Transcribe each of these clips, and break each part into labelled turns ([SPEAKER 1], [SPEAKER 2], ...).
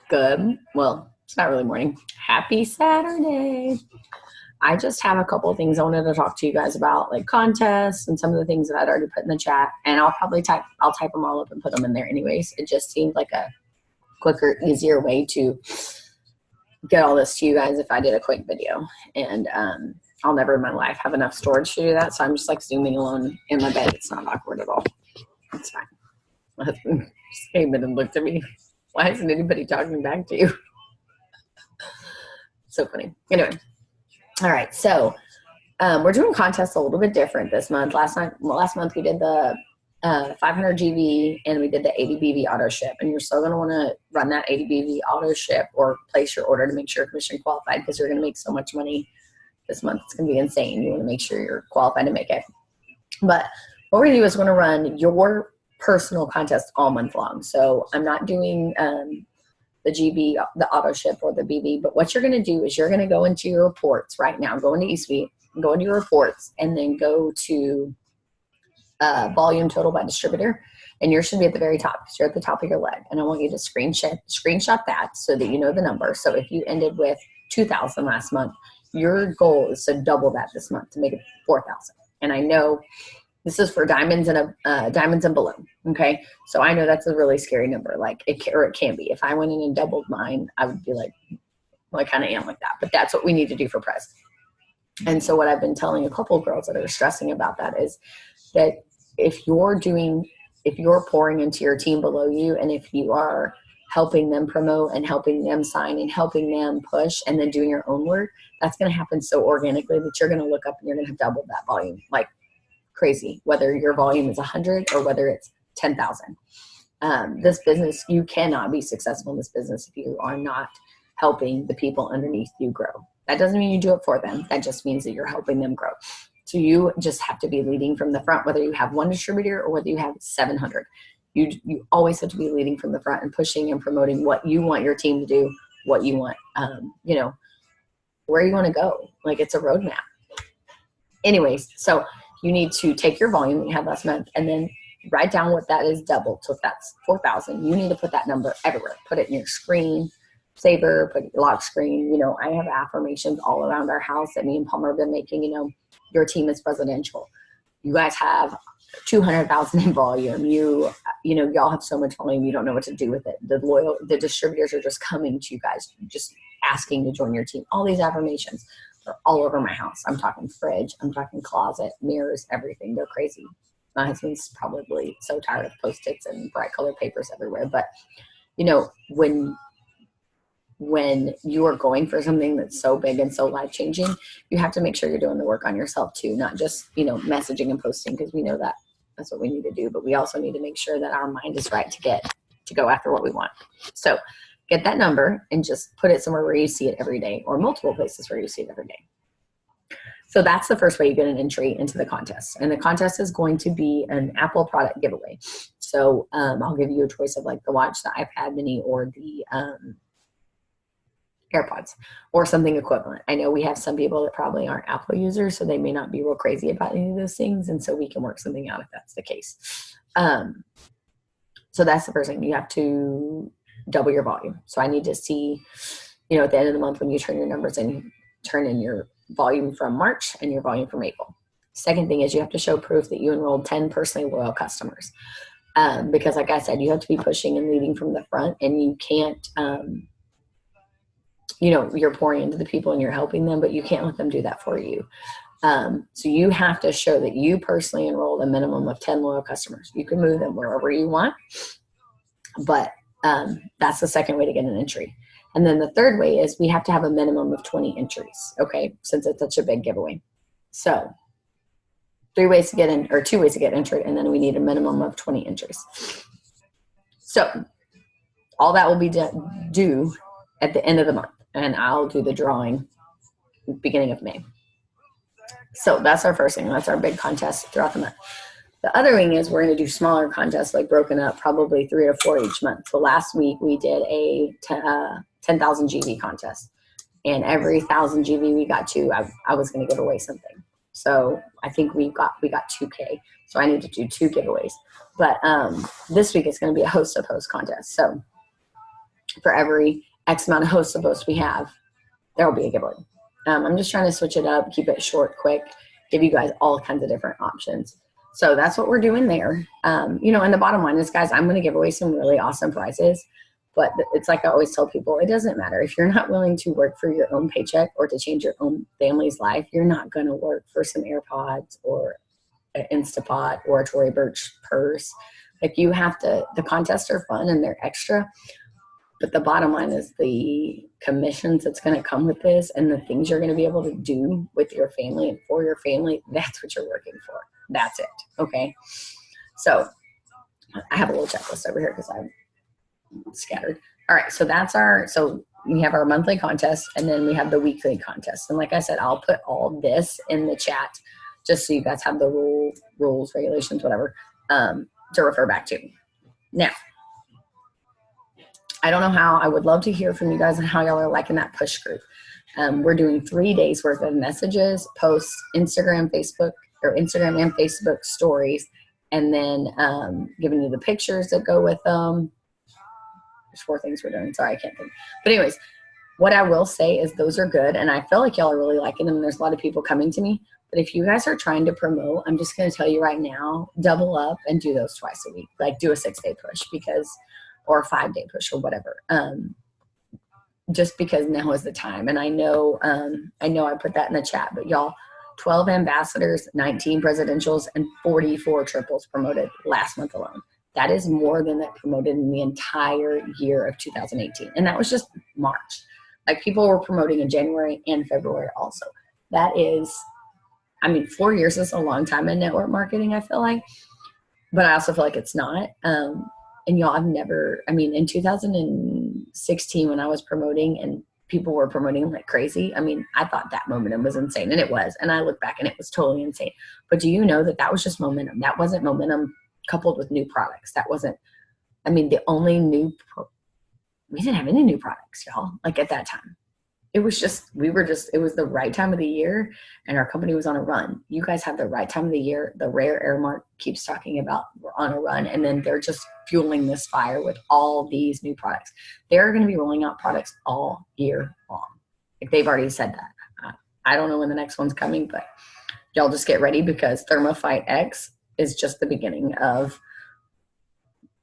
[SPEAKER 1] Good. Well, it's not really morning. Happy Saturday. I just have a couple of things I wanted to talk to you guys about, like contests and some of the things that I'd already put in the chat. And I'll type them all up and put them in there anyways. It just seemed like a quicker, easier way to get all this to you guys if I did a quick video. And I'll never in my life have enough storage to do that. So I'm just like zooming alone in my bed. It's not awkward at all. It's fine. My husband just came in and looked at me. Why isn't anybody talking back to you? So funny. Anyway. All right. So we're doing contests a little bit different this month. Last month we did the 500 GV and we did the 80 BV auto ship. And you're still going to want to run that 80 BV auto ship or place your order to make sure you're commission qualified because you're going to make so much money this month. It's going to be insane. You want to make sure you're qualified to make it. But what we're going to do is we're going to run your personal contest all month long. So I'm not doing the GB, the auto ship, or the BV, but what you're going to do is you're going to go into your reports right now, go into eSuite, go into your reports, and then go to volume total by distributor, and yours should be at the very top because you're at the top of your leg. And I want you to screenshot that so that you know the number. So if you ended with 2,000 last month, your goal is to double that this month to make it 4,000. And I know this is for diamonds and below. Okay. So I know that's a really scary number. Like it can be. If I went in and doubled mine, I would be like, well, I kind of am like that, but that's what we need to do for prize. And so what I've been telling a couple of girls that are stressing about that is that if you're pouring into your team below you, and if you are helping them promote and helping them sign and helping them push and then doing your own work, that's going to happen so organically that you're going to look up and you're going to double that volume. Like, crazy, whether your volume is 100 or whether it's 10,000. This business, you cannot be successful in this business if you are not helping the people underneath you grow. That doesn't mean you do it for them. That just means that you're helping them grow. So you just have to be leading from the front, whether you have one distributor or whether you have 700. You always have to be leading from the front and pushing and promoting what you want your team to do, what you want, where you want to go. Like it's a roadmap. Anyways, so you need to take your volume that you had last month and then write down what that is doubled. So if that's 4,000, you need to put that number everywhere. Put it in your screen saver, put it in your lock screen. I have affirmations all around our house that me and Palmer have been making. Your team is presidential. You guys have 200,000 in volume. Y'all have so much volume. You don't know what to do with it. The distributors are just coming to you guys, just asking to join your team. All these affirmations are all over my house. I'm talking fridge. I'm talking closet, mirrors, everything. They're crazy. My husband's probably so tired of Post-its and bright colored papers everywhere. But, when you are going for something that's so big and so life-changing, you have to make sure you're doing the work on yourself too, not just, messaging and posting, because we know that that's what we need to do. But we also need to make sure that our mind is right to go after what we want. So get that number and just put it somewhere where you see it every day, or multiple places where you see it every day. So that's the first way you get an entry into the contest. And the contest is going to be an Apple product giveaway. So I'll give you a choice of like the watch, the iPad mini, or the AirPods, or something equivalent. I know we have some people that probably aren't Apple users, so they may not be real crazy about any of those things. And so we can work something out if that's the case. So that's the first thing. You have to double your volume. So I need to see, at the end of the month when you turn your numbers in, turn in your volume from March and your volume from April. Second thing is you have to show proof that you enrolled 10 personally loyal customers. Because like I said, you have to be pushing and leading from the front, and you can't, you're pouring into the people and you're helping them, but you can't let them do that for you. So you have to show that you personally enrolled a minimum of 10 loyal customers. You can move them wherever you want, but that's the second way to get an entry. And then the third way is we have to have a minimum of 20 entries, okay, since it's such a big giveaway. So 2 ways to get entered, and then we need a minimum of 20 entries. So all that will be due at the end of the month, and I'll do the drawing beginning of May. So that's our first thing. That's our big contest throughout the month. The other thing is we're going to do smaller contests, like broken up, probably 3 or 4 each month. So last week we did a 10,000 GV contest, and every 1,000 GV we got to, I was going to give away something. So I think we got 2K. So I need to do 2 giveaways. But this week it's going to be a host of host contest. So for every X amount of hosts of votes we have, there will be a giveaway. I'm just trying to switch it up, keep it short, quick, give you guys all kinds of different options. So that's what we're doing there. And the bottom line is, guys, I'm going to give away some really awesome prizes. But it's like I always tell people, it doesn't matter. If you're not willing to work for your own paycheck or to change your own family's life, you're not going to work for some AirPods or an Instapot or a Tory Burch purse. Like, you have to, the contests are fun and they're extra. But the bottom line is the commissions that's going to come with this and the things you're going to be able to do with your family and for your family, that's what you're working for. That's it. Okay. So I have a little checklist over here because I'm scattered. All right. So we have our monthly contest and then we have the weekly contest. And like I said, I'll put all this in the chat just so you guys have the rules, regulations, whatever, to refer back to. Now, I don't know how. I would love to hear from you guys and how y'all are liking that push group. We're doing 3 days worth of messages, posts, Instagram and Facebook stories, and then giving you the pictures that go with them. There's 4 things we're doing. Sorry, I can't think. But anyways, what I will say is those are good, and I feel like y'all are really liking them. There's a lot of people coming to me. But if you guys are trying to promote, I'm just going to tell you right now, double up and do those twice a week. Like, do a 6-day push or a 5-day push or whatever. Just because now is the time. And I know I put that in the chat, but y'all, 12 ambassadors, 19 presidentials, and 44 triples promoted last month alone. That is more than that promoted in the entire year of 2018. And that was just March. Like, people were promoting in January and February also. That is, 4 years is a long time in network marketing, I feel like. But I also feel like it's not. And y'all, in 2016 when I was promoting and people were promoting like crazy, I thought that momentum was insane, and it was. And I look back and it was totally insane. But do you know that was just momentum? That wasn't momentum coupled with new products. That wasn't, the only we didn't have any new products, y'all, like at that time. It was it was the right time of the year and our company was on a run. You guys have the right time of the year. The Rare Airmark keeps talking about we're on a run, and then they're just fueling this fire with all these new products. They're going to be rolling out products all year long. Like, they've already said that. I don't know when the next one's coming, but y'all just get ready because ThermoFight X is just the beginning of,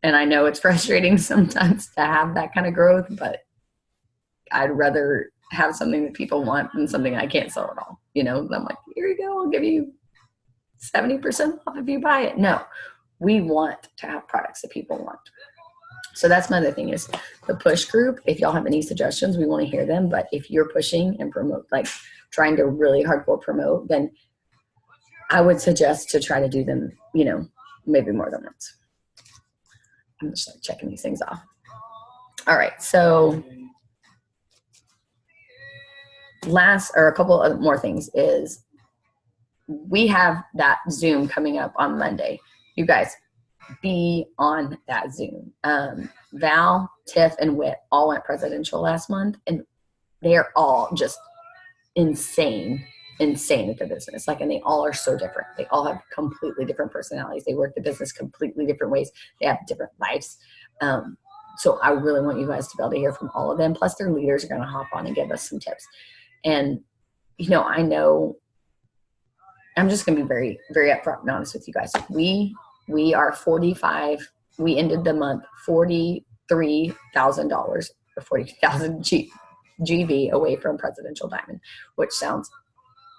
[SPEAKER 1] and I know it's frustrating sometimes to have that kind of growth, but I'd rather have something that people want than something I can't sell at all. I'm like, here you go, I'll give you 70% off if you buy it. No, we want to have products that people want. So that's my other thing is the push group. If y'all have any suggestions, we want to hear them. But if you're pushing and promote, like trying to really hardcore promote, then I would suggest to try to do them, maybe more than once. I'm just like checking these things off. All right, so a couple of more things is we have that Zoom coming up on Monday. You guys be on that Zoom. Val, Tiff, and Whit all went presidential last month, and they're all just insane at the business. And they all are so different. They all have completely different personalities. They work the business completely different ways. They have different lives. So I really want you guys to be able to hear from all of them. Plus, their leaders are going to hop on and give us some tips. And, I know I'm just going to be very, very upfront and honest with you guys. We are 45. We ended the month $43,000 or 40,000 GV away from Presidential Diamond, which sounds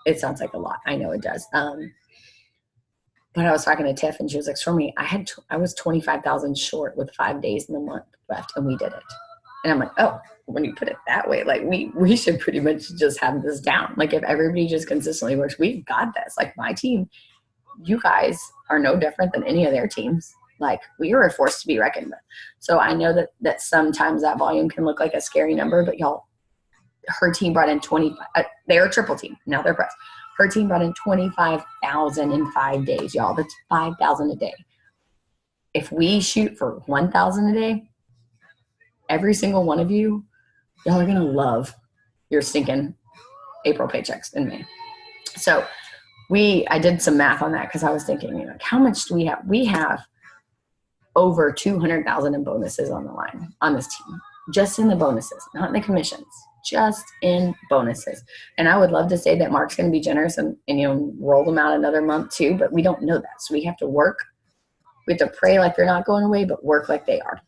[SPEAKER 1] like a lot. I know it does. But I was talking to Tiff and she was like, Stormy, I was 25,000 short with 5 days in the month left, and we did it. And I'm like, oh, when you put it that way, we should pretty much just have this down. If everybody just consistently works, we've got this. My team, you guys are no different than any of their teams. We are a force to be reckoned with. So I know that sometimes that volume can look like a scary number, but y'all, her team brought in 25. They're a triple team. Now they're press. Her team brought in 25,000 in 5 days, y'all. That's 5,000 a day. If we shoot for 1,000 a day, every single one of y'all are going to love your stinking April paychecks in May. So I did some math on that because I was thinking, how much do we have? We have over 200,000 in bonuses on the line on this team. just in the bonuses, not in the commissions, just in bonuses. And I would love to say that Mark's going to be generous and roll them out another month too, but we don't know that. So we have to work. We have to pray like they're not going away, but work like they are.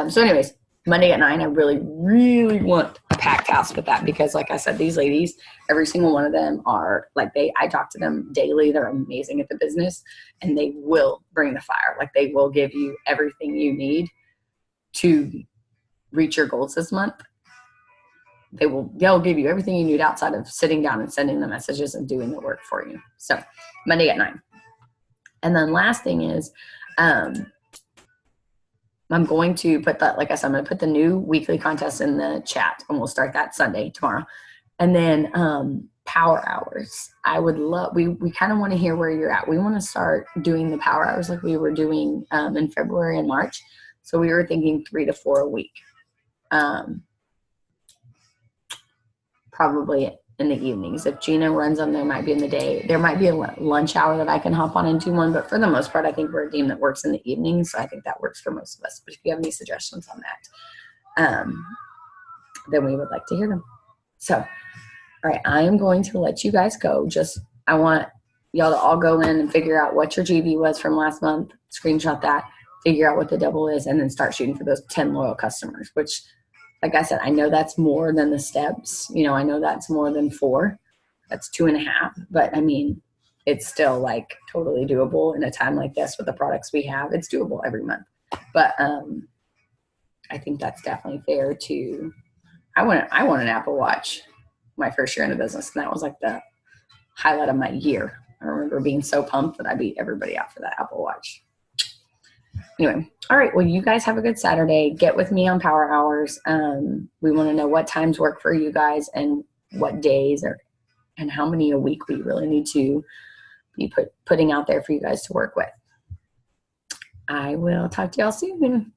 [SPEAKER 1] So anyways, Monday at 9, I really, really want a packed house with that because like I said, these ladies, every single one of them are like I talk to them daily. They're amazing at the business and they will bring the fire. Like they will give you everything you need to reach your goals this month. They'll give you everything you need outside of sitting down and sending the messages and doing the work for you. So Monday at 9. And then last thing is, I'm going to put that, like I said, I'm going to put the new weekly contest in the chat and we'll start that Sunday, tomorrow. And then power hours. I would love, we kind of want to hear where you're at. We want to start doing the power hours like we were doing in February and March. So we were thinking 3 to 4 a week. Probably in the evenings. If Gina runs them, there might be in the day. There might be a lunch hour that I can hop on and do one, but for the most part, I think we're a team that works in the evenings, so I think that works for most of us. But if you have any suggestions on that, then we would like to hear them. So, all right, I am going to let you guys go. I want y'all to all go in and figure out what your GV was from last month, screenshot that, figure out what the double is, and then start shooting for those 10 loyal customers, which, like I said, I know that's more than the steps. I know that's more than 4. That's 2.5. But I mean, it's still like totally doable in a time like this with the products we have. It's doable every month. But I think that's definitely fair to. I want an Apple Watch my first year in the business, and that was like the highlight of my year. I remember being so pumped that I beat everybody out for that Apple Watch. Anyway, all right. Well, you guys have a good Saturday. Get with me on power hours. We want to know what times work for you guys and what days and how many a week we really need to be putting out there for you guys to work with. I will talk to y'all soon.